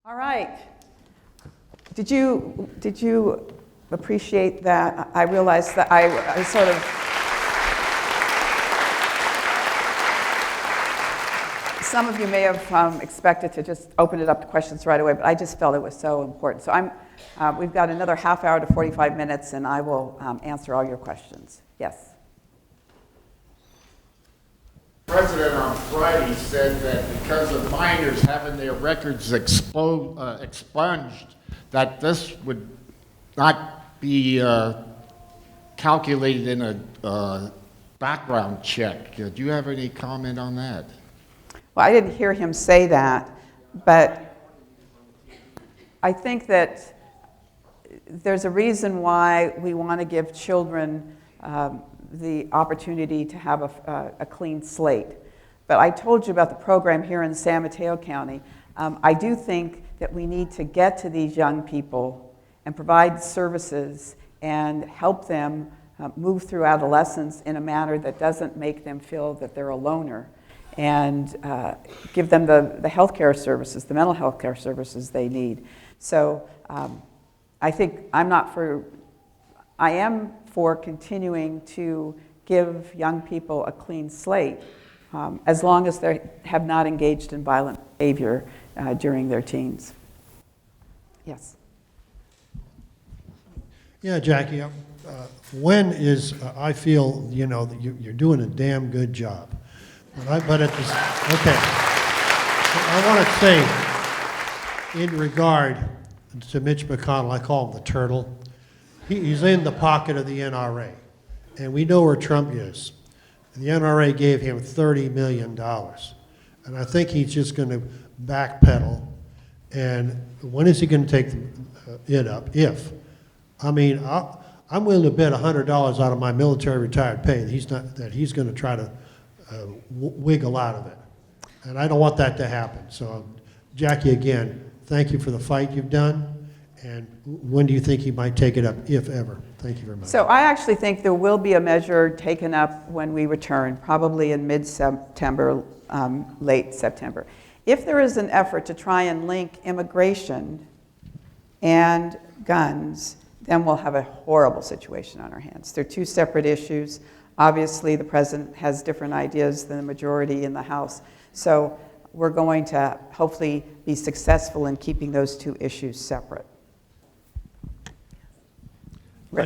All right. Did you appreciate that? I realized that I sort of some of you may have expected to just open it up to questions right away, but I just felt it was so important. So we've got another half hour to 45 minutes, and I will answer all your questions. Yes. The president on Friday said that because of minors having their records expunged, that this would not be calculated in a background check. Do you have any comment on that? Well, I didn't hear him say that, but I think that there's a reason why we want to give children the opportunity to have a clean slate. But I told you about the program here in San Mateo County. I do think that we need to get to these young people and provide services and help them move through adolescence in a manner that doesn't make them feel that they're a loner, and give them the health care services, the mental health care services they need. So I think I am for continuing to give young people a clean slate as long as they have not engaged in violent behavior during their teens. Yes. Yeah, Jackie, I feel, that you're doing a damn good job. But at this, okay. I want to say, in regard to Mitch McConnell, I call him the turtle. He's in the pocket of the NRA, and we know where Trump is. And the NRA gave him $30 million, and I think he's just going to backpedal. And when is he going to take it up? I'm willing to bet $100 out of my military retired pay that he's going to try to wiggle out of it. And I don't want that to happen. So, Jackie, again, thank you for the fight you've done. And when do you think he might take it up, if ever? Thank you very much. So I actually think there will be a measure taken up when we return, probably in mid-September, late September. If there is an effort to try and link immigration and guns, then we'll have a horrible situation on our hands. They're two separate issues. Obviously, the president has different ideas than the majority in the House. So we're going to hopefully be successful in keeping those two issues separate.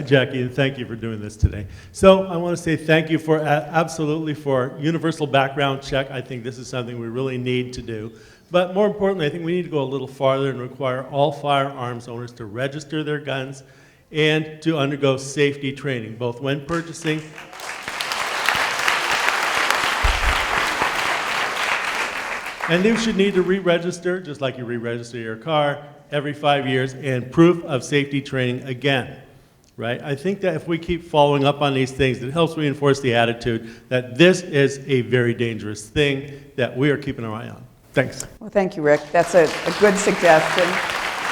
Jackie, and thank you for doing this today. So I want to say thank you for absolutely for universal background check. I think this is something we really need to do. But more importantly, I think we need to go a little farther and require all firearms owners to register their guns and to undergo safety training, both when purchasing and they should need to re-register, just like you re-register your car, every 5 years, and proof of safety training again. Right? I think that if we keep following up on these things, it helps reinforce the attitude that this is a very dangerous thing that we are keeping our eye on. Thanks. Well, thank you, Rick. That's a good suggestion.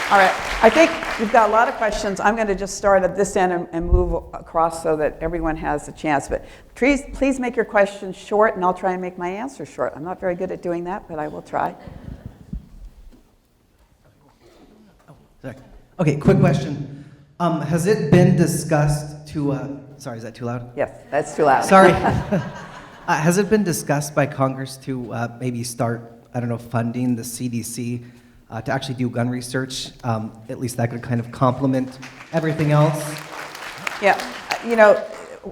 All right. I think we've got a lot of questions. I'm going to just start at this end and move across so that everyone has a chance. But please make your questions short, and I'll try and make my answers short. I'm not very good at doing that, but I will try. Okay, quick question. Has it been discussed to, sorry, is that too loud? Yes, that's too loud. Sorry. Has it been discussed by Congress to maybe start, funding the CDC to actually do gun research? At least that could kind of complement everything else. Yeah,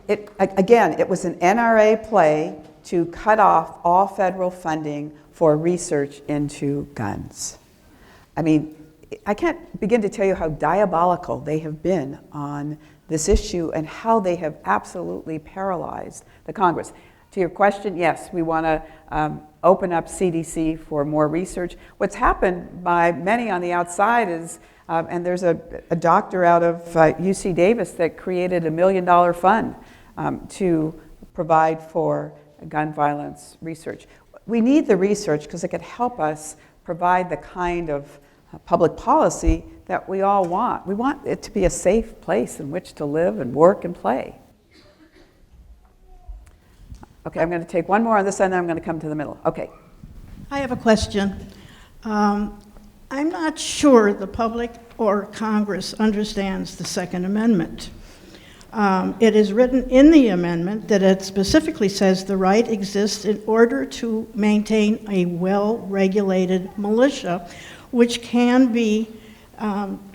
it was an NRA play to cut off all federal funding for research into guns. I mean, I can't begin to tell you how diabolical they have been on this issue and how they have absolutely paralyzed the Congress. To your question, yes, we want to open up CDC for more research. What's happened by many on the outside is, and there's a doctor out of UC Davis that created $1 million fund to provide for gun violence research. We need the research because it could help us provide the kind of public policy that we all want. We want it to be a safe place in which to live and work and play. Okay, I'm going to take one more on this end, then I'm going to come to the middle. Okay. I have a question. I'm not sure the public or Congress understands the Second Amendment. It is written in the amendment that it specifically says the right exists in order to maintain a well-regulated militia, which can be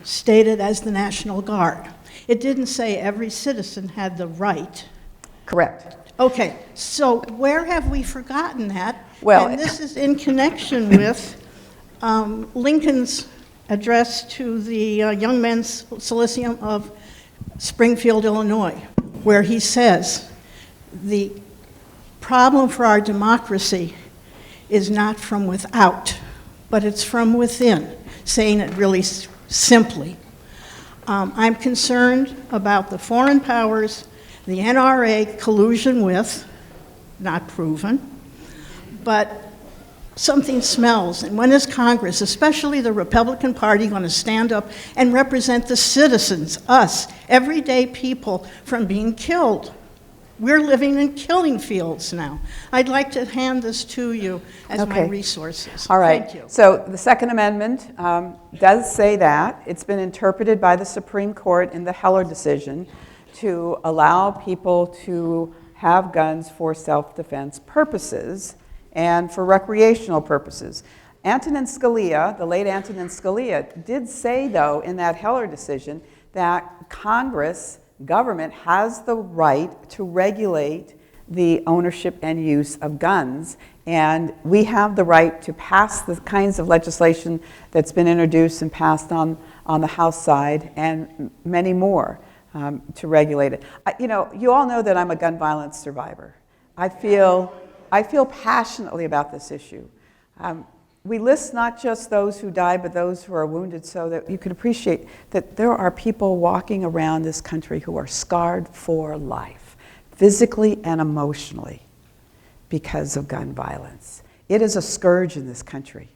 stated as the National Guard. It didn't say every citizen had the right. Correct. Okay, so where have we forgotten that? Well- And this is in connection with Lincoln's address to the Young Men's Lyceum of Springfield, Illinois, where he says, the problem for our democracy is not from without, but it's from within, saying it really simply. I'm concerned about the foreign powers, the NRA collusion with, not proven, but something smells. And when is Congress, especially the Republican Party, going to stand up and represent the citizens, us, everyday people, from being killed? We're living in killing fields now. I'd like to hand this to you as my Okay. resources. All right. Thank you. So the Second Amendment does say that. It's been interpreted by the Supreme Court in the Heller decision to allow people to have guns for self-defense purposes and for recreational purposes. Antonin Scalia, the late Antonin Scalia, did say, though, in that Heller decision, that Congress, government, has the right to regulate the ownership and use of guns. And we have the right to pass the kinds of legislation that's been introduced and passed on the House side, and many more to regulate it. You know, you all know that I'm a gun violence survivor. I feel passionately about this issue. We list not just those who died, but those who are wounded, so that you can appreciate that there are people walking around this country who are scarred for life, physically and emotionally, because of gun violence. It is a scourge in this country,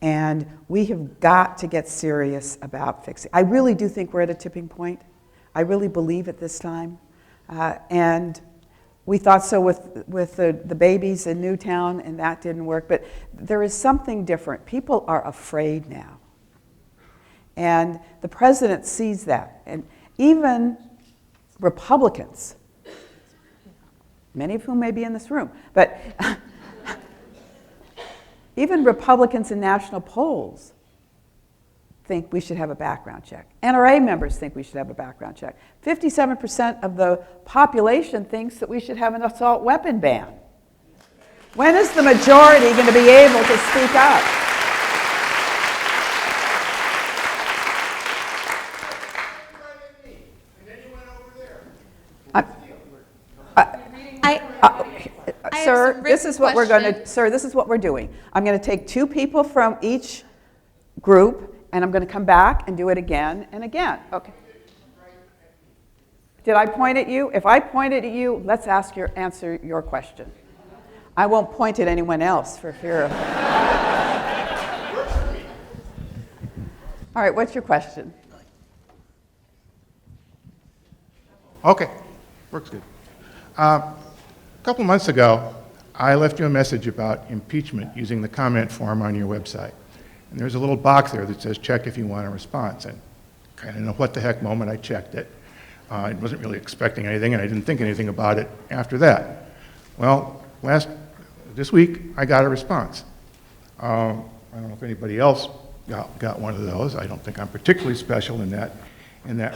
and we have got to get serious about fixing. I really do think we're at a tipping point. I really believe at this time, and we thought so with the babies in Newtown, and that didn't work. But there is something different. People are afraid now. And the president sees that. And even Republicans, many of whom may be in this room, but even Republicans in national polls think we should have a background check. NRA members think we should have a background check. 57% of the population thinks that we should have an assault weapon ban. When is the majority going to be able to speak up? Sir, this is what we're going to. Sir, this is what we're doing. I'm going to take 2 people from each group, and I'm going to come back and do it again and again. Okay. Did I point at you? If I pointed at you, let's answer your question. I won't point at anyone else for fear of. All right, what's your question? Okay, works good. A couple months ago, I left you a message about impeachment using the comment form on your website. And there's a little box there that says, check if you want a response. And kind of in a what the heck moment, I checked it. I wasn't really expecting anything, and I didn't think anything about it after that. Well, this week, I got a response. I don't know if anybody else got one of those. I don't think I'm particularly special in that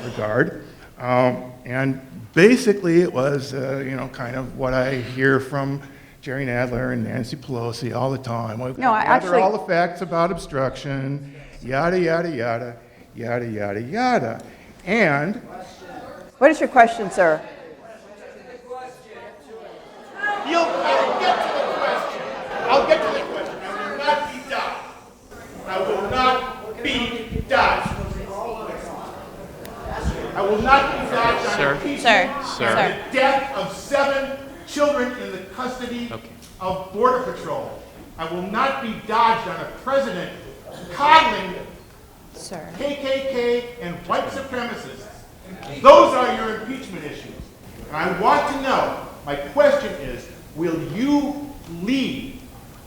regard. And basically, it was, kind of what I hear from Jerry Nadler and Nancy Pelosi all the time. No, I actually. All the facts about obstruction, yada, yada, yada, yada, yada, yada. And What is your question, sir? I'll get to the question. I'll get to the question. I will not be dodged. I will not be dodged on impeachment. Sir. The death of 7 children in the custody of Border Patrol. I will not be dodged on a president coddling KKK and white supremacists. Those are your impeachment issues. And I want to know, my question is, will you lead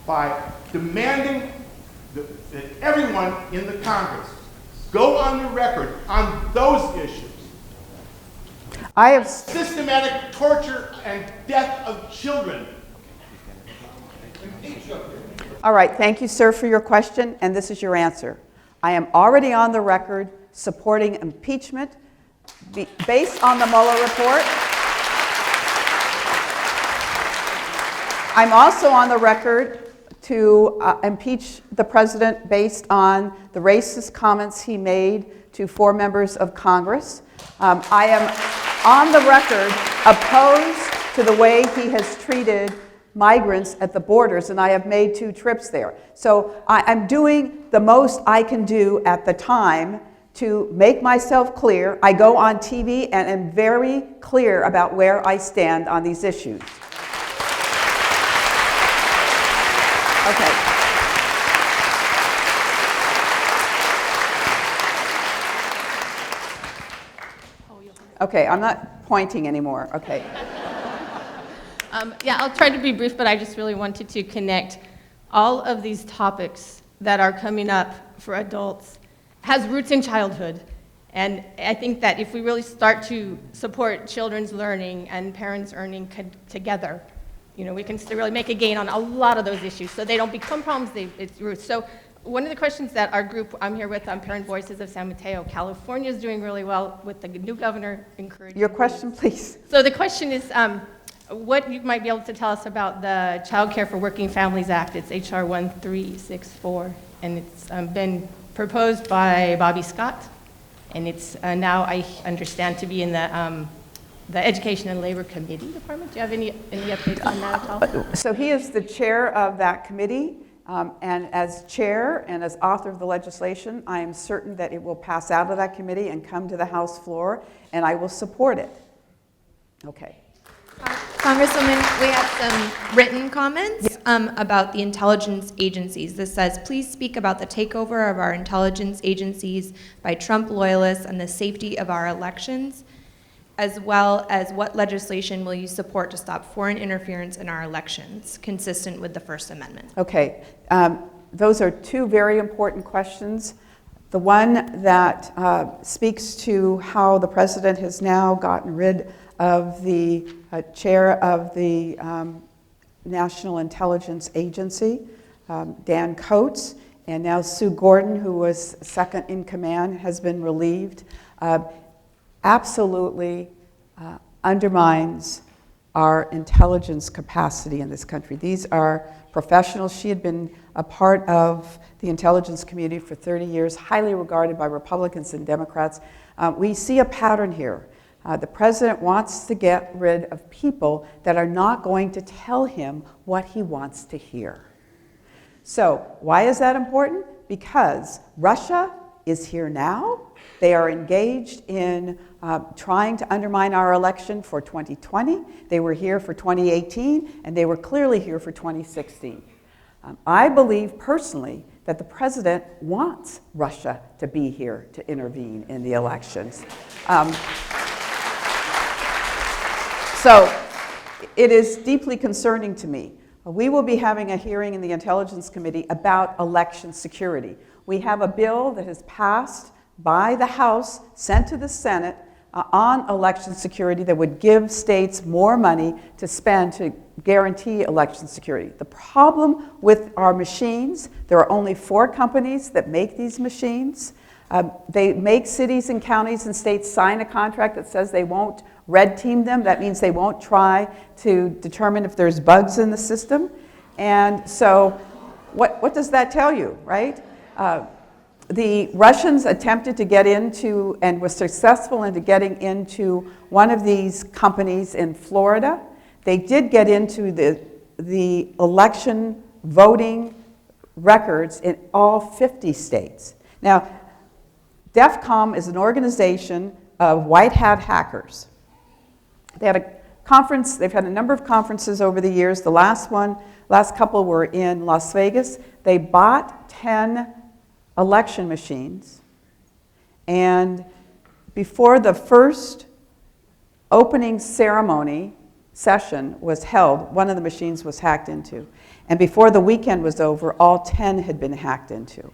by demanding that everyone in the Congress go on the record on those issues. I have, Systematic torture and death of children. all right, thank you, sir, for your question, and this is your answer. I am already on the record supporting impeachment based on the Mueller report. I'm also on the record to impeach the president based on the racist comments he made to 4 members of Congress. I am on the record opposed to the way he has treated migrants at the borders, and I have made 2 trips there. So I'm doing the most I can do at the time to make myself clear. I go on TV and am very clear about where I stand on these issues. Okay. Okay, I'm not pointing anymore. Okay. Yeah, I'll try to be brief, but I just really wanted to connect all of these topics that are coming up for adults has roots in childhood. And I think that if we really start to support children's learning and parents earning together, you know, we can still really make a gain on a lot of those issues so they don't become problems, it's roots. So one of the questions that our group, I'm here with Parent Voices of San Mateo, California is doing really well with the new governor encouraging. Your question, please. So the question is, what you might be able to tell us about the Child Care for Working Families Act. It's HR 1364, and it's been proposed by Bobby Scott, and it's now, I understand, to be in the Education and Labor Committee Department. Do you have any updates on that at all? So he is the chair of that committee, and as chair and as author of the legislation, I am certain that it will pass out of that committee and come to the House floor, and I will support it. Okay. Congresswoman, we have some written comments about the intelligence agencies. This says, please speak about the takeover of our intelligence agencies by Trump loyalists and the safety of our elections, as well as what legislation will you support to stop foreign interference in our elections, consistent with the First Amendment? Okay. Those are 2 very important questions. The one that speaks to how the president has now gotten rid of the chair of the National Intelligence Agency, Dan Coates, and now Sue Gordon, who was second in command, has been relieved, absolutely undermines our intelligence capacity in this country. These are professionals. She had been a part of the intelligence community for 30 years, highly regarded by Republicans and Democrats. We see a pattern here. The president wants to get rid of people that are not going to tell him what he wants to hear. So why is that important? Because Russia is here now. They are engaged in trying to undermine our election for 2020. They were here for 2018, and they were clearly here for 2016. I believe personally that the president wants Russia to be here to intervene in the elections. So it is deeply concerning to me. We will be having a hearing in the Intelligence Committee about election security. We have a bill that has passed by the House, sent to the Senate, on election security that would give states more money to spend to guarantee election security. The problem with our machines, there are only 4 companies that make these machines. They make cities and counties and states sign a contract that says they won't red team them. That means they won't try to determine if there's bugs in the system. And so what does that tell you, right? The Russians attempted to get into and was successful into getting into one of these companies in Florida. They did get into the election voting records in all 50 states. Now, DEFCON is an organization of white hat hackers. They had a conference, they've had a number of conferences over the years. The last couple were in Las Vegas. They bought 10 election machines, and before the first opening ceremony session was held, one of the machines was hacked into. And before the weekend was over, all 10 had been hacked into.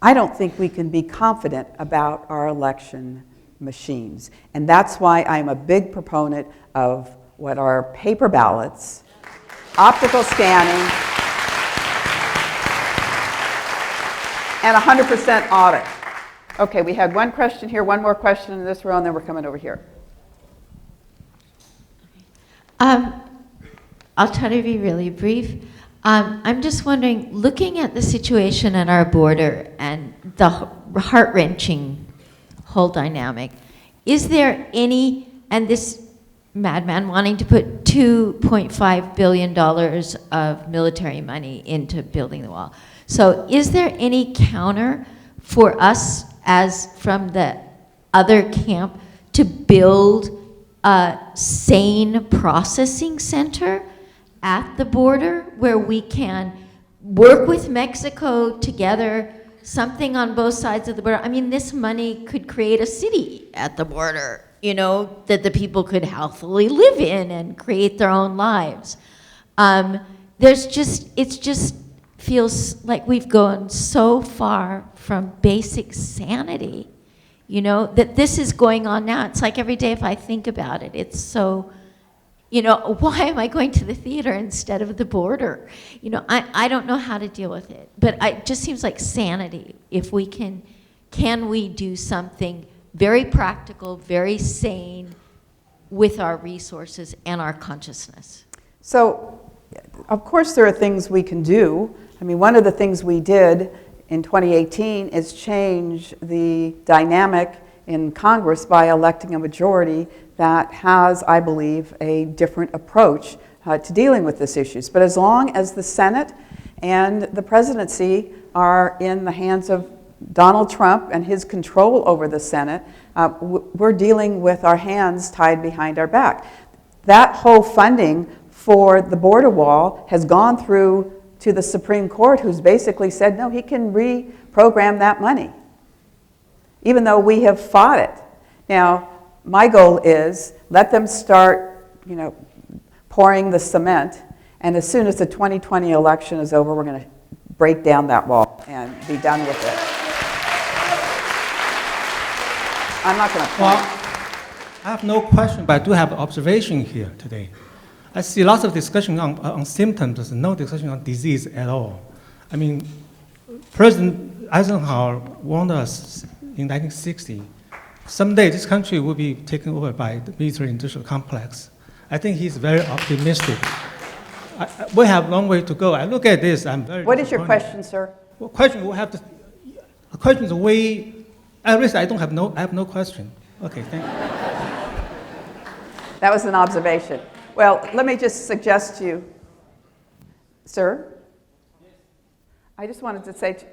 I don't think we can be confident about our election machines. And that's why I'm a big proponent of what are paper ballots, optical scanning, and 100% audit. Okay, we had one question here, one more question in this row, and then we're coming over here. I'll try to be really brief. I'm just wondering, looking at the situation at our border and the heart-wrenching whole dynamic, is there any, and this madman wanting to put $2.5 billion of military money into building the wall. So is there any counter for us as from the other camp to build a sane processing center at the border where we can work with Mexico together, something on both sides of the border? I mean, this money could create a city at the border, you know, that the people could healthily live in and create their own lives. It just feels like we've gone so far from basic sanity, you know, that this is going on now. It's like every day if I think about it, it's so, you know, why am I going to the theater instead of the border? You know, I don't know how to deal with it, but it just seems like sanity. If we can we do something very practical, very sane with our resources and our consciousness? So, of course there are things we can do. I mean, one of the things we did in 2018 is change the dynamic in Congress by electing a majority that has, I believe, a different approach to dealing with these issues. But as long as the Senate and the presidency are in the hands of Donald Trump and his control over the Senate, we're dealing with our hands tied behind our back. That whole funding for the border wall has gone through to the Supreme Court, who's basically said, no, he can reprogram that money, even though we have fought it. Now, my goal is let them start, you know, pouring the cement, and as soon as the 2020 election is over, we're going to break down that wall and be done with it. I'm not going to point. Well, I have no question, but I do have an observation here today. I see lots of discussion on symptoms, no discussion on disease at all. I mean, President Eisenhower warned us in 1960, someday this country will be taken over by the military-industrial complex. I think he's very optimistic. We have a long way to go. I look at this, I'm very What is your question, sir? Well, question, we have to, the question is way, at least I have no question. Okay, thank you. That was an observation. Well, let me just suggest to you, sir, I just wanted to say,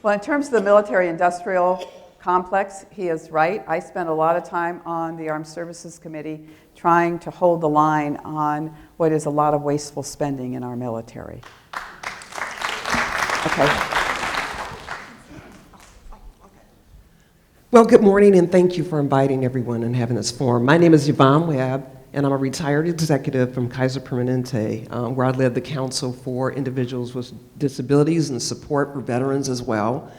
well, in terms of the military-industrial complex, he is right. I spent a lot of time on the Armed Services Committee trying to hold the line on what is a lot of wasteful spending in our military. Okay. Well, good morning, and thank you for inviting everyone and having this forum. My name is Yvonne Webb, and I'm a retired executive from Kaiser Permanente, where I led the Council for Individuals with Disabilities and support for veterans as well.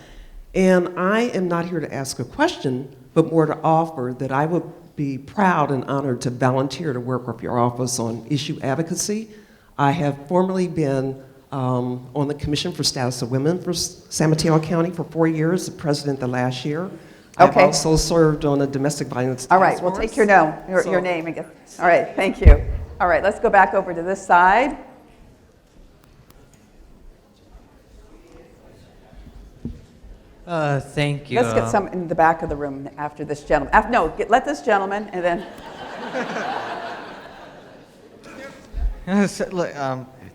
And I am not here to ask a question, but more to offer that I would be proud and honored to volunteer to work with your office on issue advocacy. I have formerly been on the Commission for Status of Women for San Mateo County for 4 years, the president the last year. Okay. I've also served on a domestic violence task All right, we'll force. take your name again. All right, thank you. All right, let's go back over to this side. Thank you. Let's get some in the back of the room after this gentleman. Let this gentleman and then.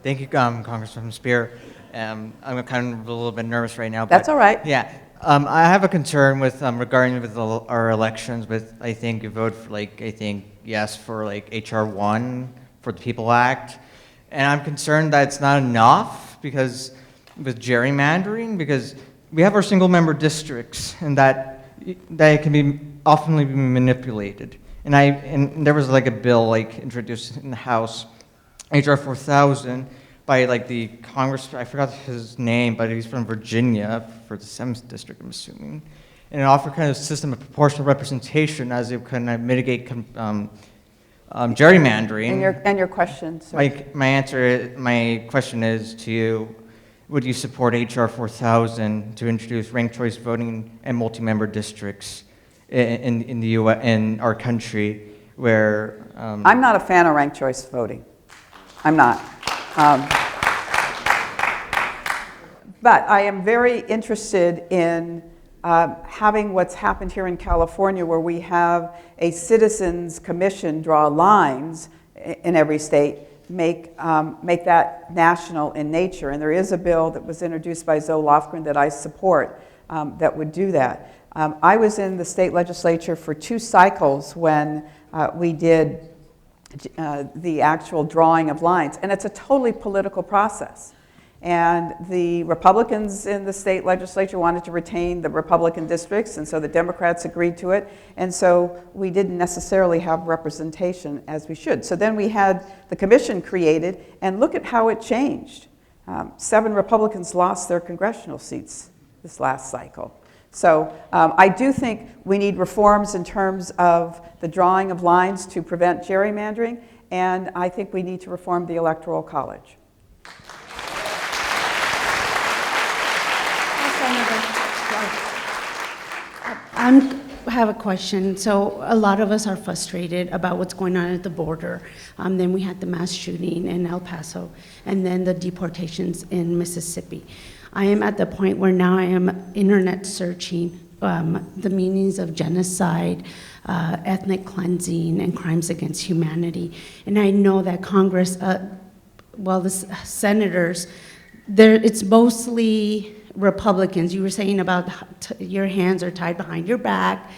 Thank you, Congresswoman Speier. I'm kind of a little bit nervous right now. That's all right. Yeah. I have a concern with regarding with our elections. But I think you vote for yes for HR 1 for the People Act, and I'm concerned that it's not enough because with gerrymandering, because we have our single-member districts, and that it can be often be manipulated. And there was a bill introduced in the House, HR 4000, by like the Congress, I forgot his name, but he's from Virginia for the 7th District, I'm assuming. And it offered kind of a system of proportional representation as it kind of mitigate gerrymandering. And your question, sir? My question is to you, would you support HR 4000 to introduce ranked choice voting and multi-member districts in the U.S., in our country, where... I'm not a fan of ranked choice voting. I'm not. But I am very interested in having what's happened here in California, where we have a citizens commission draw lines in every state, make that national in nature. And there is a bill that was introduced by Zoe Lofgren that I support that would do that. I was in the state legislature for 2 cycles when we did the actual drawing of lines, and it's a totally political process. And the Republicans in the state legislature wanted to retain the Republican districts, and so the Democrats agreed to it, and so we didn't necessarily have representation as we should. So then we had the commission created, and look at how it changed. 7 Republicans lost their congressional seats this last cycle. So I do think we need reforms in terms of the drawing of lines to prevent gerrymandering, and I think we need to reform the Electoral College. I have a question. So a lot of us are frustrated about what's going on at the border. Then we had the mass shooting in El Paso, and then the deportations in Mississippi. I am at the point where now I am internet searching the meanings of genocide, ethnic cleansing, and crimes against humanity. And I know that Congress, the senators, it's mostly Republicans. You were saying about your hands are tied behind your back.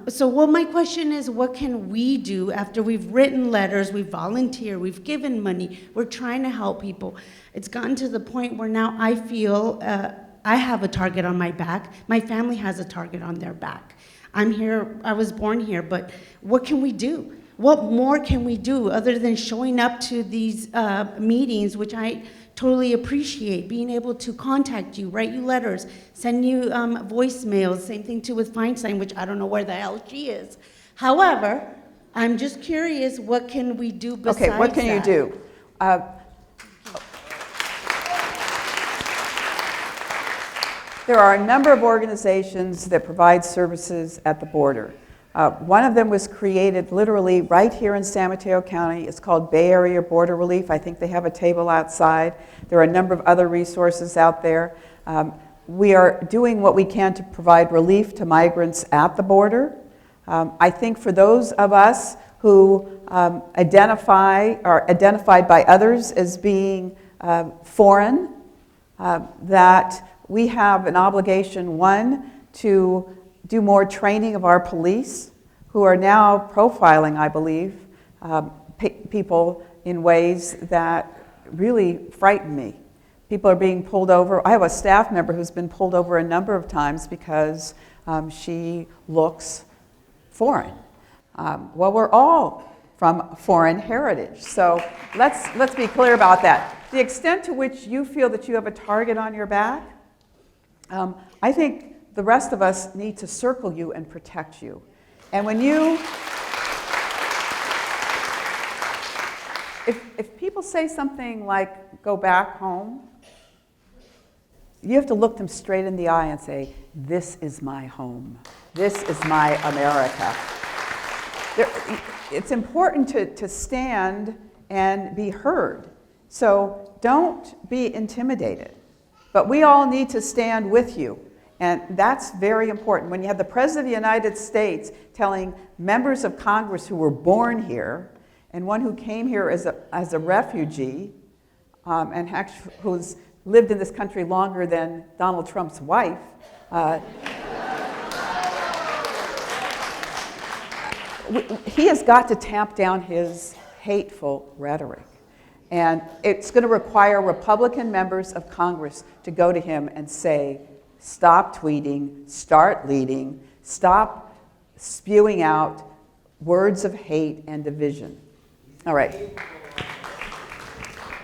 So my question is, what can we do after we've written letters, we've volunteered, we've given money, we're trying to help people. It's gotten to the point where now I feel I have a target on my back. My family has a target on their back. I'm here, I was born here, but what can we do? What more can we do other than showing up to these meetings, which I totally appreciate, being able to contact you, write you letters, send you voicemails, same thing too with Feinstein, which I don't know where the hell she is. However, I'm just curious, what can we do besides that? Okay, what can you do? There are a number of organizations that provide services at the border. One of them was created literally right here in San Mateo County. It's called Bay Area Border Relief. I think they have a table outside. There are a number of other resources out there. We are doing what we can to provide relief to migrants at the border. I think for those of us who are identified by others as being foreign, that we have an obligation, one, to do more training of our police, who are now profiling, I believe, people in ways that really frighten me. People are being pulled over. I have a staff member who's been pulled over a number of times because she looks foreign. Well, we're all from foreign heritage, so let's be clear about that. The extent to which you feel that you have a target on your back, I think the rest of us need to circle you and protect you. And when if people say something like, go back home, you have to look them straight in the eye and say, this is my home. This is my America. It's important to stand and be heard. So don't be intimidated. But we all need to stand with you. And that's very important. When you have the President of the United States telling members of Congress who were born here, and one who came here as a refugee, and actually who's lived in this country longer than Donald Trump's wife, he has got to tamp down his hateful rhetoric. And it's going to require Republican members of Congress to go to him and say, stop tweeting, start leading, stop spewing out words of hate and division. All right.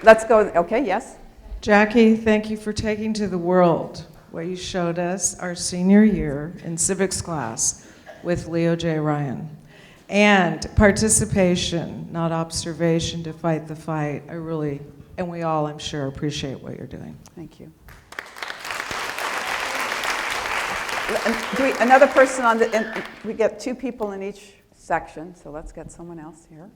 let's go, okay, yes? Jackie, thank you for taking to the world what you showed us our senior year in civics class with Leo J. Ryan. And participation, not observation, to fight the fight. I really, and we all, I'm sure, appreciate what you're doing. Thank you. Another person on the, and we get 2 people in each section, so let's get someone else here.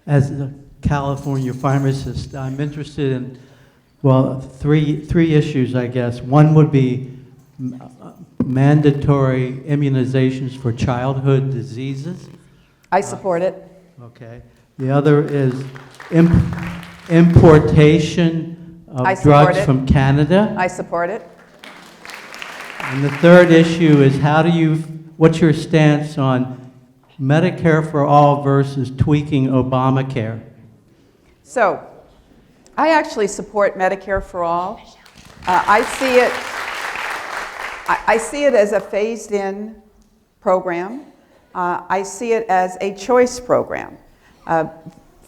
As a California pharmacist, I'm interested in, well, three issues, I guess. One would be mandatory immunizations for childhood diseases. I support it. Okay. The other is importation of drugs from Canada. I support it. And the third issue is what's your stance on Medicare for all versus tweaking Obamacare? So, I actually support Medicare for all. I see it as a phased-in program. I see it as a choice program.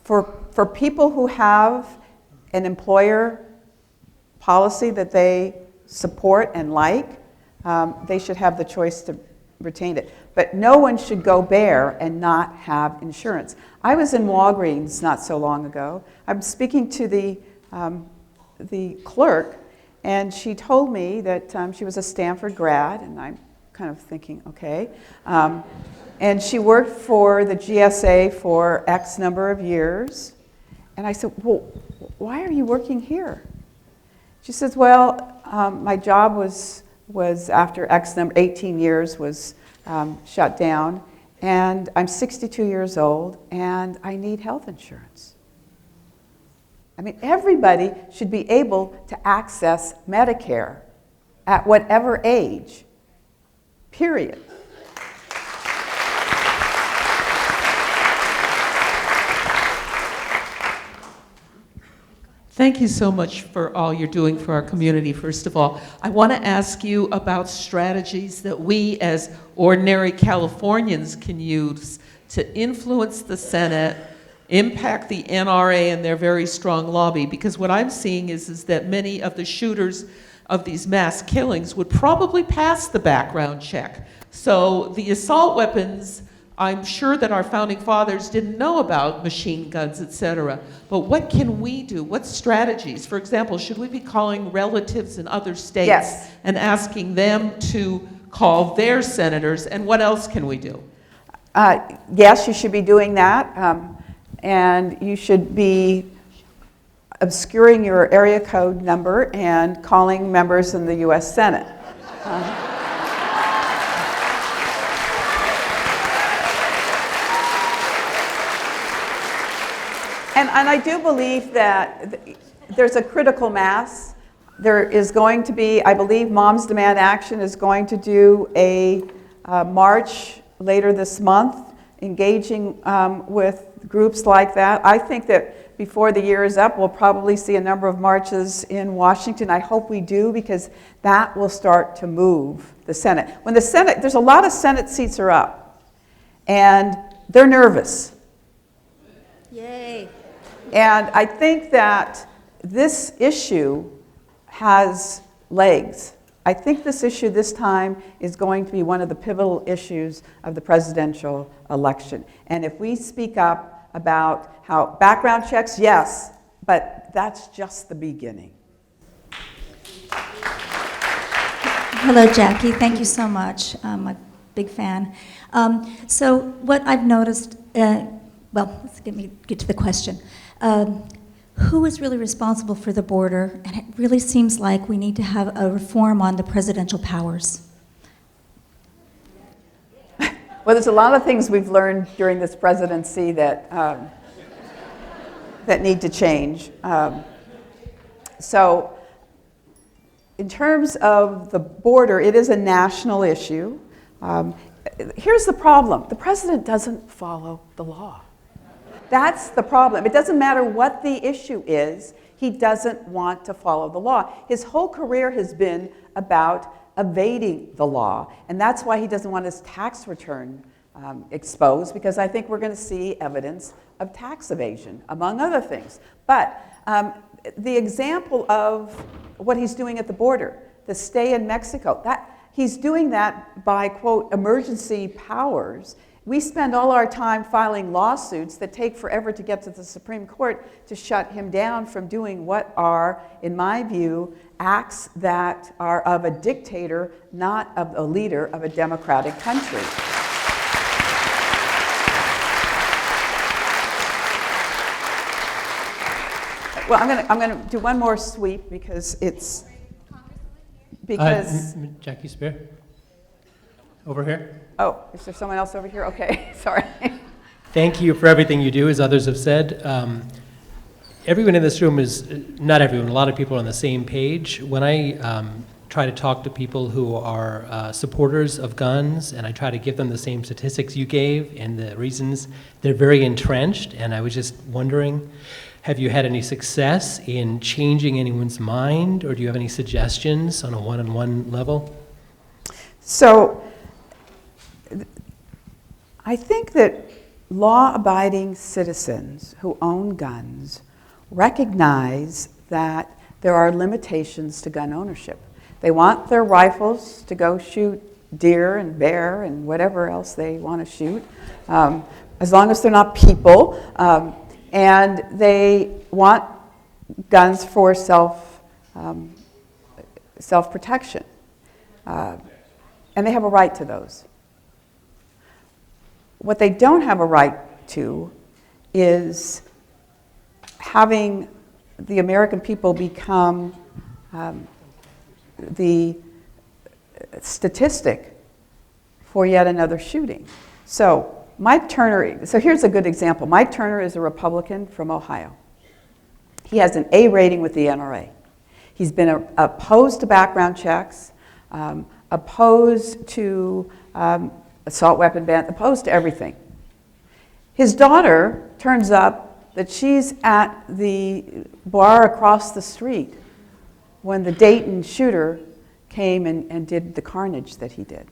For people who have an employer policy that they support and like, they should have the choice to retain it. But no one should go bare and not have insurance. I was in Walgreens not so long ago. I'm speaking to the clerk, and she told me that she was a Stanford grad, and I'm kind of thinking, okay. And she worked for the GSA for X number of years. And I said, well, why are you working here? She says, well, my job was after X number, 18 years was shut down, and I'm 62 years old, and I need health insurance. I mean, everybody should be able to access Medicare at whatever age, period. Thank you so much for all you're doing for our community, first of all. I want to ask you about strategies that we as ordinary Californians can use to influence the Senate, impact the NRA and their very strong lobby, because what I'm seeing is that many of the shooters of these mass killings would probably pass the background check. So the assault weapons, I'm sure that our founding fathers didn't know about machine guns, etc. But what can we do? What strategies? For example, should we be calling relatives in other states and asking them to call their senators? And what else can we do? Yes, you should be doing that. And you should be obscuring your area code number and calling members in the U.S. Senate. And I do believe that there's a critical mass. There is going to be, I believe Moms Demand Action is going to do a march later this month, engaging with groups like that. I think that before the year is up, we'll probably see a number of marches in Washington. I hope we do, because that will start to move the Senate. When the Senate, there's a lot of Senate seats are up, and they're nervous. Yay. And I think that this issue has legs. I think this issue this time is going to be one of the pivotal issues of the presidential election. And if we speak up about how background checks, yes, but that's just the beginning. Hello, Jackie. Thank you so much. I'm a big fan. So what I've noticed, well, let's get to the question. Who is really responsible for the border? And it really seems like we need to have a reform on the presidential powers. Well, there's a lot of things we've learned during this presidency that that need to change. So in terms of the border, it is a national issue. Here's the problem. The president doesn't follow the law. That's the problem. It doesn't matter what the issue is, he doesn't want to follow the law. His whole career has been about evading the law, and that's why he doesn't want his tax return exposed, because I think we're going to see evidence of tax evasion, among other things. But the example of what he's doing at the border, the stay in Mexico, he's doing that by, quote, emergency powers. We spend all our time filing lawsuits that take forever to get to the Supreme Court to shut him down from doing what are, in my view, acts that are of a dictator, not of a leader of a democratic country. Well, I'm going to do one more sweep because it's Jackie Speier, over here. Oh, is there someone else over here? Okay, sorry. Thank you for everything you do, as others have said. Everyone in this room is, not everyone, a lot of people are on the same page. When I try to talk to people who are supporters of guns, and I try to give them the same statistics you gave and the reasons, they're very entrenched, and I was just wondering, have you had any success in changing anyone's mind, or do you have any suggestions on a one-on-one level? So, I think that law-abiding citizens who own guns recognize that there are limitations to gun ownership. They want their rifles to go shoot deer and bear and whatever else they want to shoot, as long as they're not people. And they want guns for self-protection. And they have a right to those. What they don't have a right to is having the American people become the statistic for yet another shooting. So Mike Turner, so here's a good example. Mike Turner is a Republican from Ohio. He has an A rating with the NRA. He's been opposed to background checks, opposed to assault weapon ban, opposed to everything. His daughter turns up that she's at the bar across the street when the Dayton shooter came and did the carnage that he did.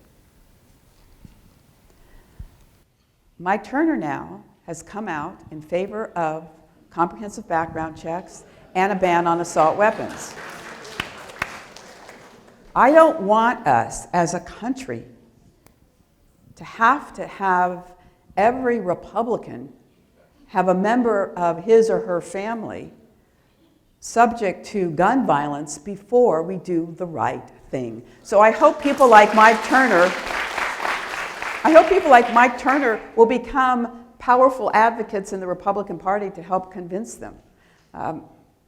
Mike Turner now has come out in favor of comprehensive background checks and a ban on assault weapons. I don't want us as a country to have every Republican have a member of his or her family subject to gun violence before we do the right thing. So I hope people like Mike Turner will become powerful advocates in the Republican Party to help convince them.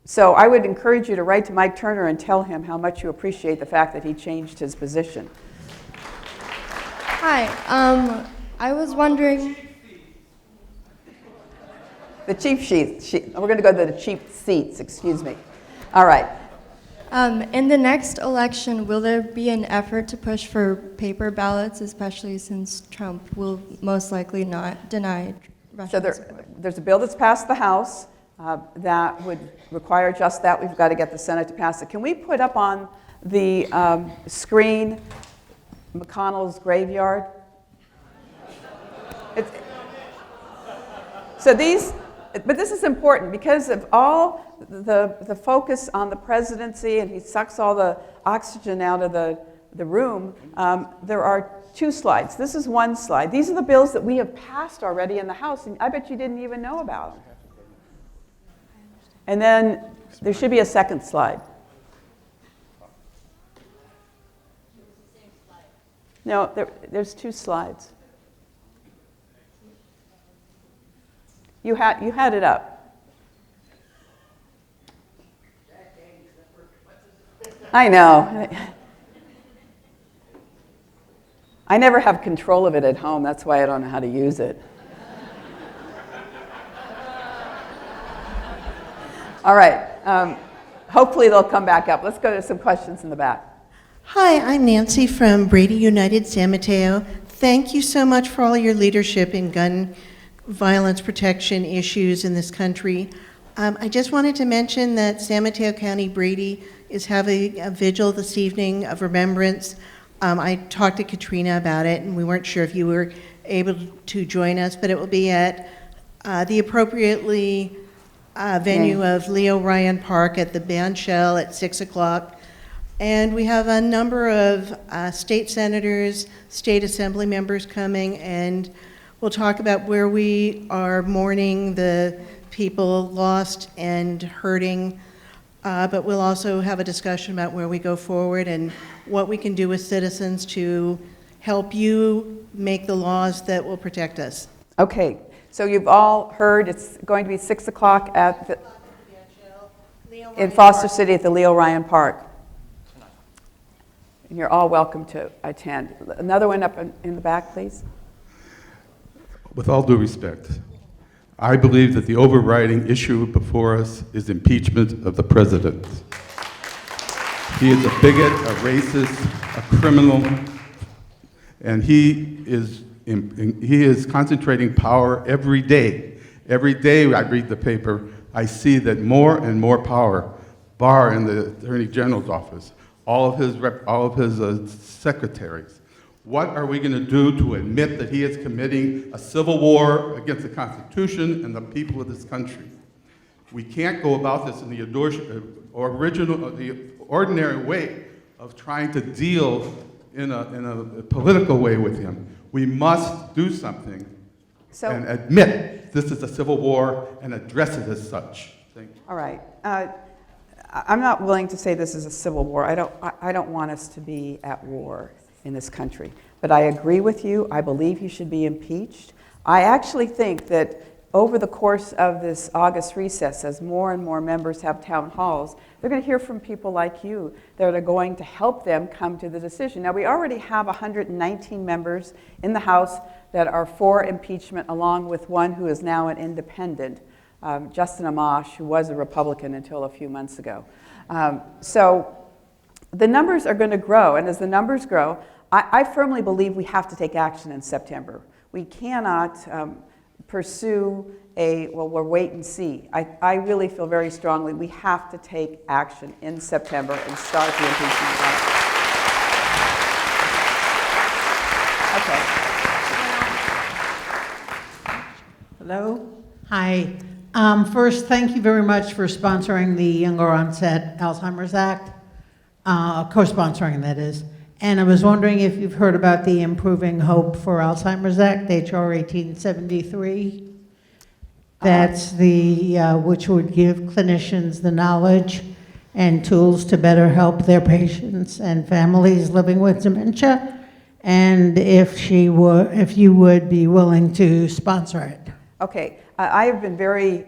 So I would encourage you to write to Mike Turner and tell him how much you appreciate the fact that he changed his position. Hi, I was wondering... The cheap sheets. We're going to go to the cheap seats, excuse me. All right. In the next election, will there be an effort to push for paper ballots, especially since Trump will most likely not deny Russian support? There's a bill that's passed the House that would require just that. We've got to get the Senate to pass it. Can we put up on the screen McConnell's graveyard? But this is important because of all the focus on the presidency, and he sucks all the oxygen out of the room. There are two slides. This is one slide. These are the bills that we have passed already in the House, and I bet you didn't even know about them. And then there should be a second slide. No, there's two slides. You had it up. I know. I never have control of it at home. That's why I don't know how to use it. All right. Hopefully they'll come back up. Let's go to some questions in the back. Hi, I'm Nancy from Brady United San Mateo. Thank you so much for all your leadership in gun violence protection issues in this country. I just wanted to mention that San Mateo County Brady is having a vigil this evening of remembrance I talked to Katrina about it, and we weren't sure if you were able to join us, but it will be at the appropriately venue of Leo Ryan Park at the band shell at 6 o'clock. And we have a number of state senators, state assembly members coming, and we'll talk about where we are mourning the people lost and hurting, but we'll also have a discussion about where we go forward and what we can do with citizens to help you make the laws that will protect us. Okay, so you've all heard it's going to be 6 o'clock at the, in Foster City at the Leo Ryan Park. And you're all welcome to attend. Another one up in the back, please. With all due respect, I believe that the overriding issue before us is impeachment of the president. He is a bigot, a racist, a criminal, and he is concentrating power every day. Every day I read the paper, I see that more and more power, Barr in the Attorney General's office, all of his secretaries. What are we going to do to admit that he is committing a civil war against the Constitution and the people of this country? We can't go about this in the ordinary way of trying to deal in a political way with him. We must do something and admit this is a civil war and address it as such. Thank you. All right. I'm not willing to say this is a civil war. I don't want us to be at war in this country. But I agree with you. I believe he should be impeached. I actually think that over the course of this August recess, as more and more members have town halls, they're going to hear from people like you that are going to help them come to the decision. Now, we already have 119 members in the House that are for impeachment, along with one who is now an independent, Justin Amash, who was a Republican until a few months ago. So the numbers are going to grow, and as the numbers grow, I firmly believe we have to take action in September. We cannot pursue well, we'll wait and see. I really feel very strongly we have to take action in September and start the impeachment process. Okay. Hello? Hi. First, thank you very much for sponsoring the Younger Onset Alzheimer's Act, co-sponsoring that is. And I was wondering if you've heard about the Improving Hope for Alzheimer's Act, HR 1873. That's the, which would give clinicians the knowledge and tools to better help their patients and families living with dementia. And if you would be willing to sponsor it. Okay, I have been very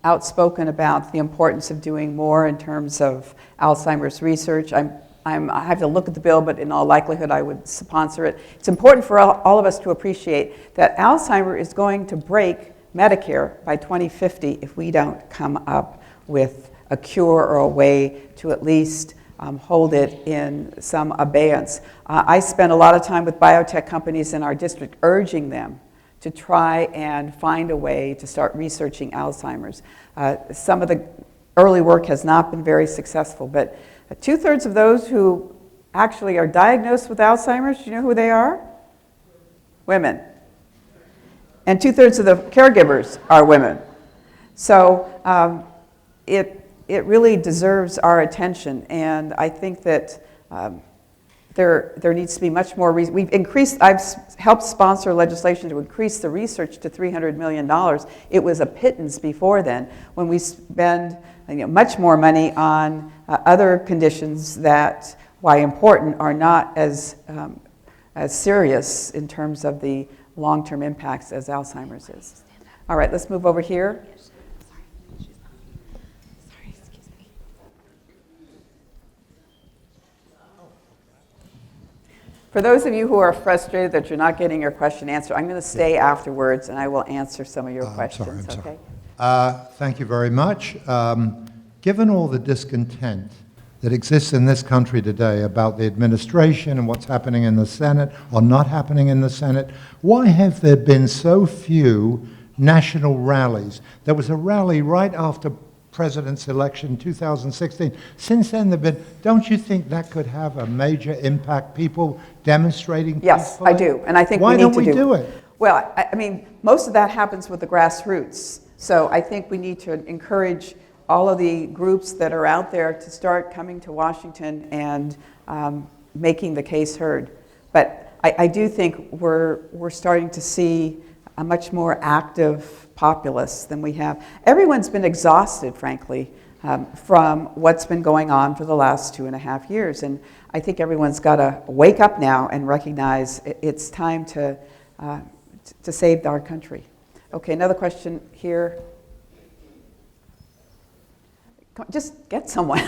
outspoken about the importance of doing more in terms of Alzheimer's research. I have to look at the bill, but in all likelihood I would sponsor it. It's important for all of us to appreciate that Alzheimer's is going to break Medicare by 2050 if we don't come up with a cure or a way to at least hold it in some abeyance. I spent a lot of time with biotech companies in our district urging them to try and find a way to start researching Alzheimer's. Some of the early work has not been very successful, but 2/3 of those who actually are diagnosed with Alzheimer's, do you know who they are? Women. And 2/3 of the caregivers are women. So it really deserves our attention, and I think that there needs to be much more. I've helped sponsor legislation to increase the research to $300 million. It was a pittance before then, when we spend much more money on other conditions that, while important, are not as serious in terms of the long-term impacts as Alzheimer's is. All right, let's move over here. For those of you who are frustrated that you're not getting your question answered, I'm going to stay afterwards and I will answer some of your questions. Sorry. Okay? Thank you very much. Given all the discontent that exists in this country today about the administration and what's happening in the Senate or not happening in the Senate, why have there been so few national rallies? There was a rally right after president's election in 2016. Since then, don't you think that could have a major impact? People demonstrating Yes, peacefully? I do, and I think Why we need don't to we do it? Well, I mean, most of that happens with the grassroots. So I think we need to encourage all of the groups that are out there to start coming to Washington and making the case heard. But I do think we're starting to see a much more active populace than we have. Everyone's been exhausted, frankly, from what's been going on for the last 2.5 years. And I think everyone's got to wake up now and recognize it's time to save our country. Okay, another question here. Just get someone.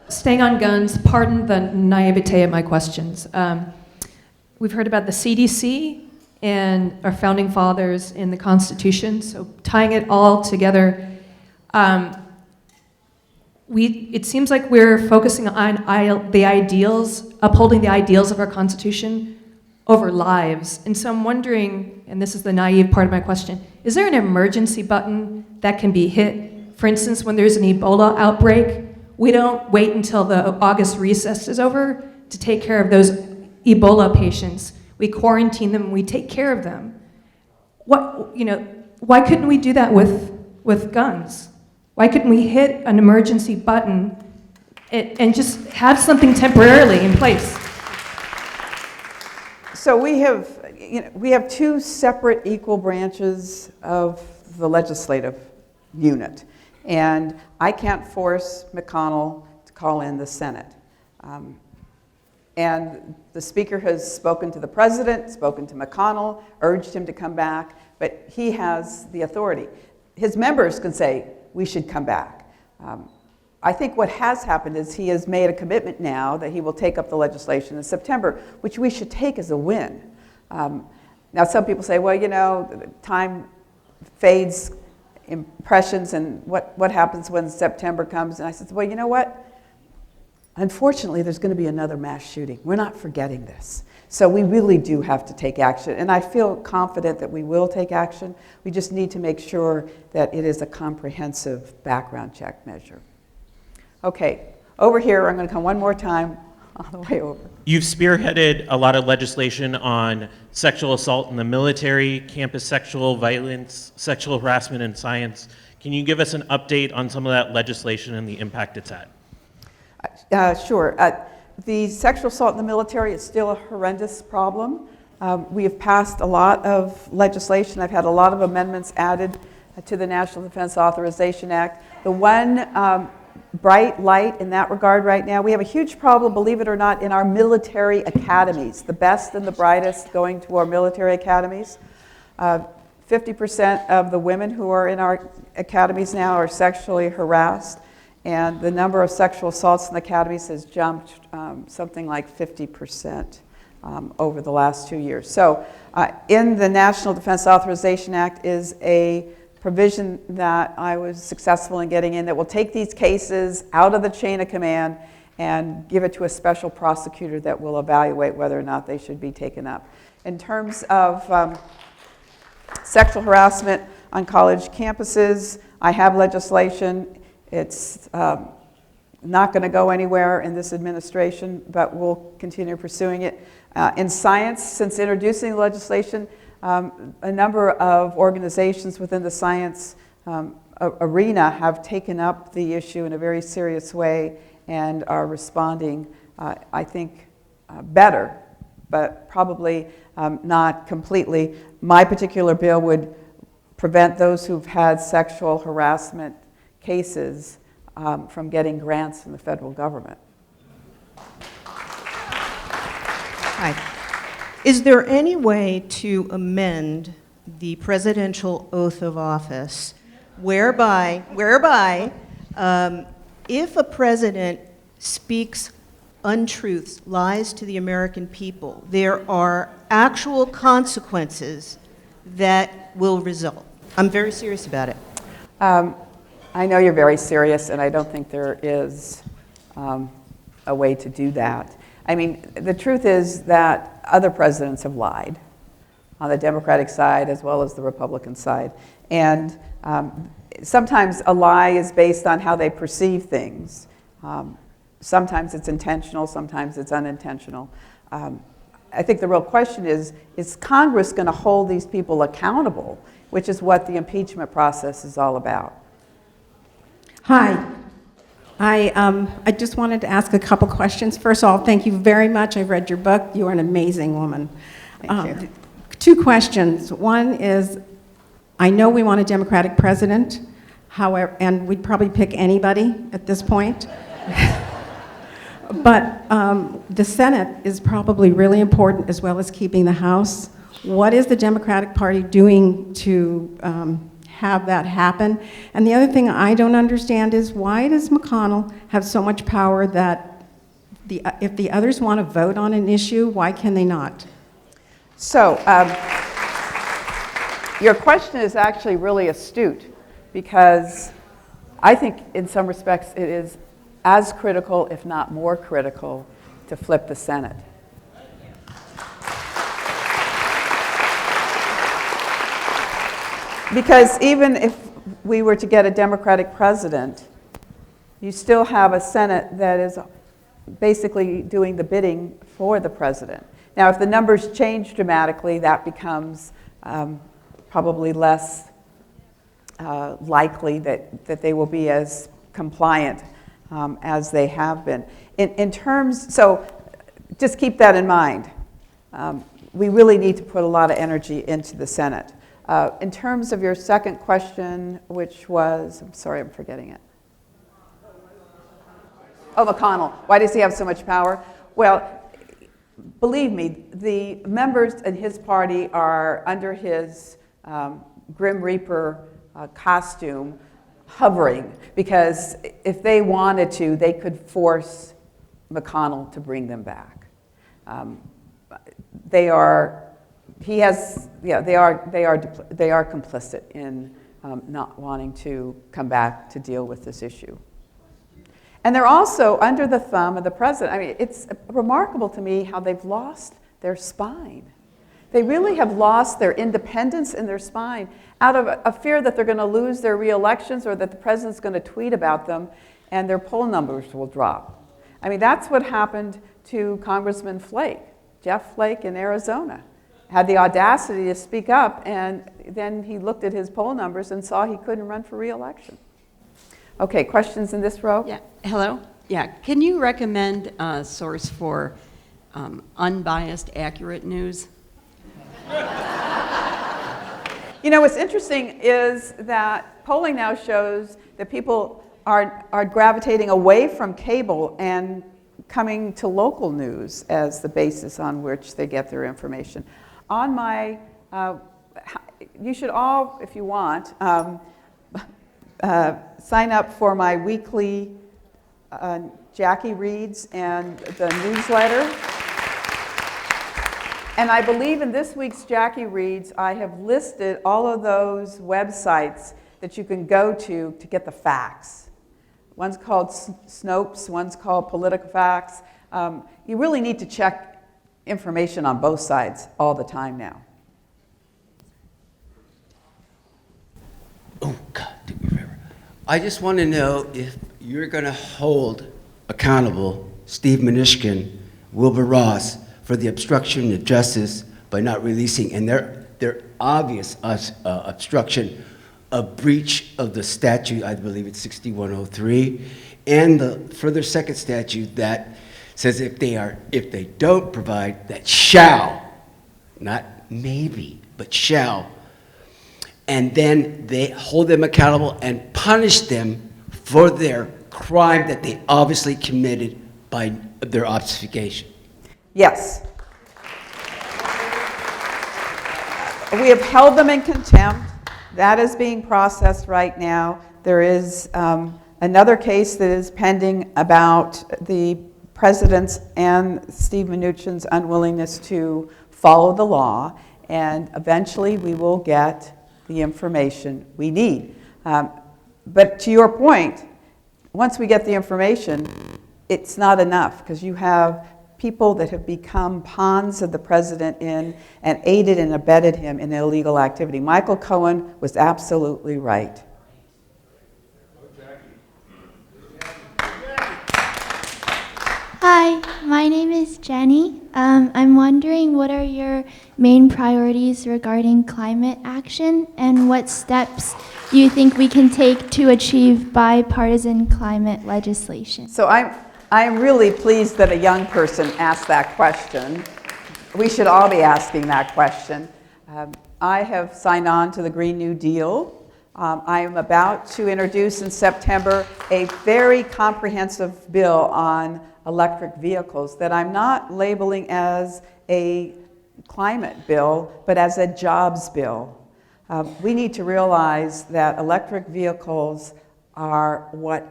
Staying on guns, pardon the naivete of my questions. We've heard about the CDC and our founding fathers in the Constitution, so tying it all together, it seems like we're focusing on the ideals, upholding the ideals of our Constitution over lives. And so I'm wondering, and this is the naive part of my question, is there an emergency button that can be hit? For instance, when there's an Ebola outbreak, we don't wait until the August recess is over to take care of those Ebola patients. We quarantine them and we take care of them. Why couldn't we do that with guns? Why couldn't we hit an emergency button and just have something temporarily in place? So we have two separate equal branches of the legislative unit. And I can't force McConnell to call in the Senate. And the Speaker has spoken to the President, spoken to McConnell, urged him to come back, but he has the authority. His members can say, we should come back. I think what has happened is he has made a commitment now that he will take up the legislation in September, which we should take as a win. Now some people say, well, time fades impressions, and what happens when September comes? And I said, well, you know what? Unfortunately, there's going to be another mass shooting. We're not forgetting this. So we really do have to take action. And I feel confident that we will take action. We just need to make sure that it is a comprehensive background check measure. Okay, over here, I'm going to come one more time, all the way over. You've spearheaded a lot of legislation on sexual assault in the military, campus sexual violence, sexual harassment in science. Can you give us an update on some of that legislation and the impact it's had? Sure. The sexual assault in the military is still a horrendous problem. We have passed a lot of legislation. I've had a lot of amendments added to the National Defense Authorization Act. The one bright light in that regard right now, we have a huge problem, believe it or not, in our military academies. The best and the brightest going to our military academies. 50% of the women who are in our academies now are sexually harassed. And the number of sexual assaults in the academies has jumped something like 50% over the last 2 years. So in the National Defense Authorization Act is a provision that I was successful in getting in that will take these cases out of the chain of command and give it to a special prosecutor that will evaluate whether or not they should be taken up. In terms of sexual harassment on college campuses, I have legislation. It's not going to go anywhere in this administration, but we'll continue pursuing it. In science, since introducing the legislation, a number of organizations within the science arena have taken up the issue in a very serious way and are responding, I think, better, but probably not completely. My particular bill would prevent those who've had sexual harassment cases from getting grants from the federal government. Hi. Is there any way to amend the presidential oath of office whereby if a president speaks untruths, lies to the American people, there are actual consequences that will result? I'm very serious about it. I know you're very serious, and I don't think there is a way to do that. I mean, the truth is that other presidents have lied on the Democratic side as well as the Republican side. And sometimes a lie is based on how they perceive things. Sometimes it's intentional, sometimes it's unintentional. I think the real question is Congress going to hold these people accountable, which is what the impeachment process is all about. Hi. I just wanted to ask a couple questions. First of all, thank you very much. I've read your book. You are an amazing woman. Thank you. 2 questions. One is, I know we want a Democratic president, however, and we'd probably pick anybody at this point. But the Senate is probably really important, as well as keeping the House. What is the Democratic Party doing to have that happen? And the other thing I don't understand is, why does McConnell have so much power that if the others want to vote on an issue, why can they not? So, your question is actually really astute, because I think in some respects it is as critical, if not more critical, to flip the Senate. Because even if we were to get a Democratic president, you still have a Senate that is basically doing the bidding for the president. Now, if the numbers change dramatically, that becomes probably less likely that they will be as compliant as they have been. In terms, so just keep that in mind. We really need to put a lot of energy into the Senate. In terms of your second question, which was, I'm sorry, I'm forgetting it. Oh, McConnell. Why does he have so much power? Well, believe me, the members in his party are under his Grim Reaper costume, hovering, because if they wanted to, they could force McConnell to bring them back. They are complicit in not wanting to come back to deal with this issue. And they're also under the thumb of the president. I mean, it's remarkable to me how they've lost their spine. They really have lost their independence in their spine out of a fear that they're going to lose their re-elections, or that the president's going to tweet about them and their poll numbers will drop. I mean, that's what happened to Congressman Flake, Jeff Flake in Arizona. Had the audacity to speak up, and then he looked at his poll numbers and saw he couldn't run for re-election. Okay, questions in this row? Yeah, hello? Yeah, can you recommend a source for unbiased, accurate news? You know, what's interesting is that polling now shows that people are gravitating away from cable and coming to local news as the basis on which they get their information. On my, you should all, if you want, sign up for my weekly Jackie Reads and the newsletter. And I believe in this week's Jackie Reads, I have listed all of those websites that you can go to get the facts. One's called Snopes, one's called PolitiFacts. You really need to check information on both sides all the time now. Oh, God, do me a favor. I just want to know if you're going to hold accountable Steve Mnuchin, Wilbur Ross, for the obstruction of justice by not releasing, and their obvious obstruction, a breach of the statute, I believe it's 6103, and the further second statute that says if they don't provide, that shall, not maybe, but shall, and then they hold them accountable and punish them for their crime that they obviously committed by their obfuscation. Yes. We have held them in contempt. That is being processed right now. There is another case that is pending about the president's and Steve Mnuchin's unwillingness to follow the law, and eventually we will get the information we need. But to your point, once we get the information, it's not enough, because you have people that have become pawns of the president and aided and abetted him in illegal activity. Michael Cohen was absolutely right. Hi, my name is Jenny. I'm wondering what are your main priorities regarding climate action and what steps do you think we can take to achieve bipartisan climate legislation? So I'm really pleased that a young person asked that question. We should all be asking that question. I have signed on to the Green New Deal. I am about to introduce in September a very comprehensive bill on electric vehicles that I'm not labeling as a climate bill, but as a jobs bill. We need to realize that electric vehicles are what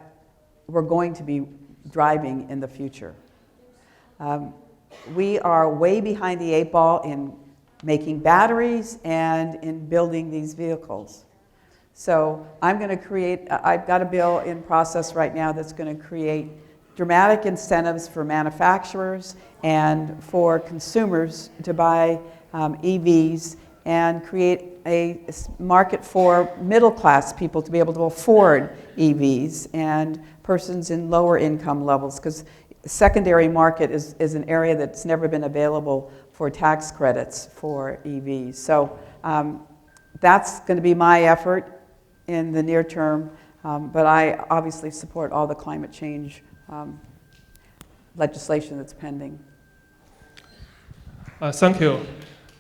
we're going to be driving in the future. We are way behind the 8 ball in making batteries and in building these vehicles. So I'm going to create, I've got a bill in process right now that's going to create dramatic incentives for manufacturers and for consumers to buy EVs and create a market for middle-class people to be able to afford EVs and persons in lower income levels, because the secondary market is an area that's never been available for tax credits for EVs. So that's going to be my effort in the near term, but I obviously support all the climate change legislation that's pending. Thank you.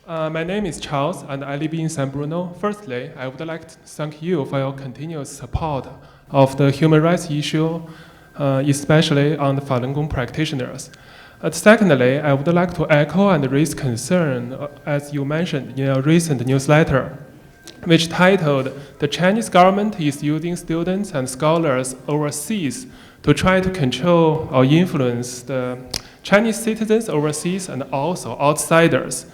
My name is Charles, and I live in San Bruno. Firstly, I would like to thank you for your continuous support of the human rights issue, especially on the Falun Gong practitioners. Secondly, I would like to echo and raise concern, as you mentioned in a recent newsletter, which titled, "The Chinese government is using students and scholars overseas to try to control or influence the Chinese citizens overseas and also outsiders."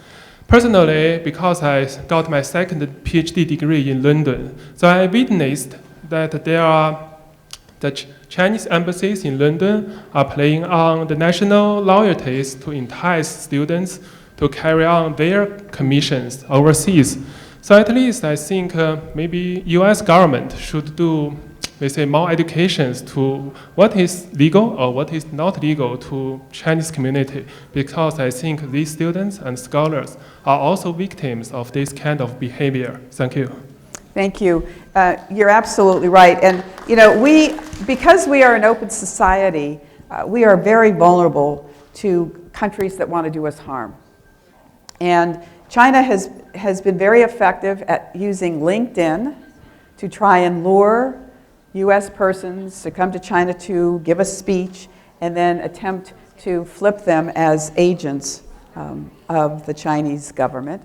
Personally, because I got my second PhD degree in London, so I witnessed that the Chinese embassies in London are playing on the national loyalties to entice students to carry on their commissions overseas. So at least I think maybe U.S. government should do, let's say, more educations to what is legal or what is not legal to Chinese community, because I think these students and scholars are also victims of this kind of behavior. Thank you. Thank you. You're absolutely right. And you know, because we are an open society, we are very vulnerable to countries that want to do us harm. And China has been very effective at using LinkedIn to try and lure U.S. persons to come to China to give a speech and then attempt to flip them as agents of the Chinese government.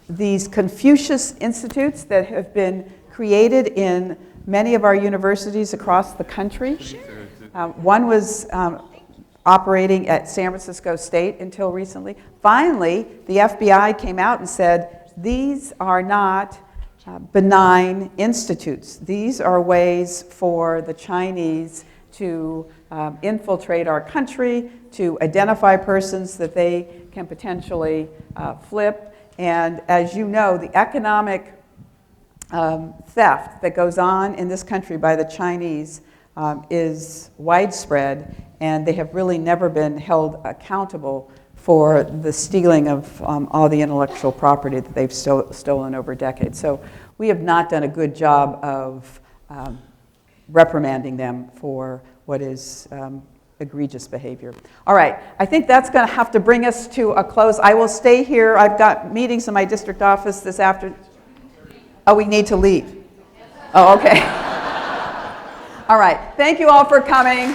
These Confucius Institutes that have been created in many of our universities across the country. One was operating at San Francisco State until recently. Finally, the FBI came out and said, these are not benign institutes. These are ways for the Chinese to infiltrate our country, to identify persons that they can potentially flip. And as you know, the economic theft that goes on in this country by the Chinese is widespread, and they have really never been held accountable for the stealing of all the intellectual property that they've stolen over decades. So we have not done a good job of reprimanding them for what is egregious behavior. All right, I think that's going to have to bring us to a close. I will stay here. I've got meetings in my district office this afternoon. Oh, we need to leave. Oh, okay. All right, thank you all for coming.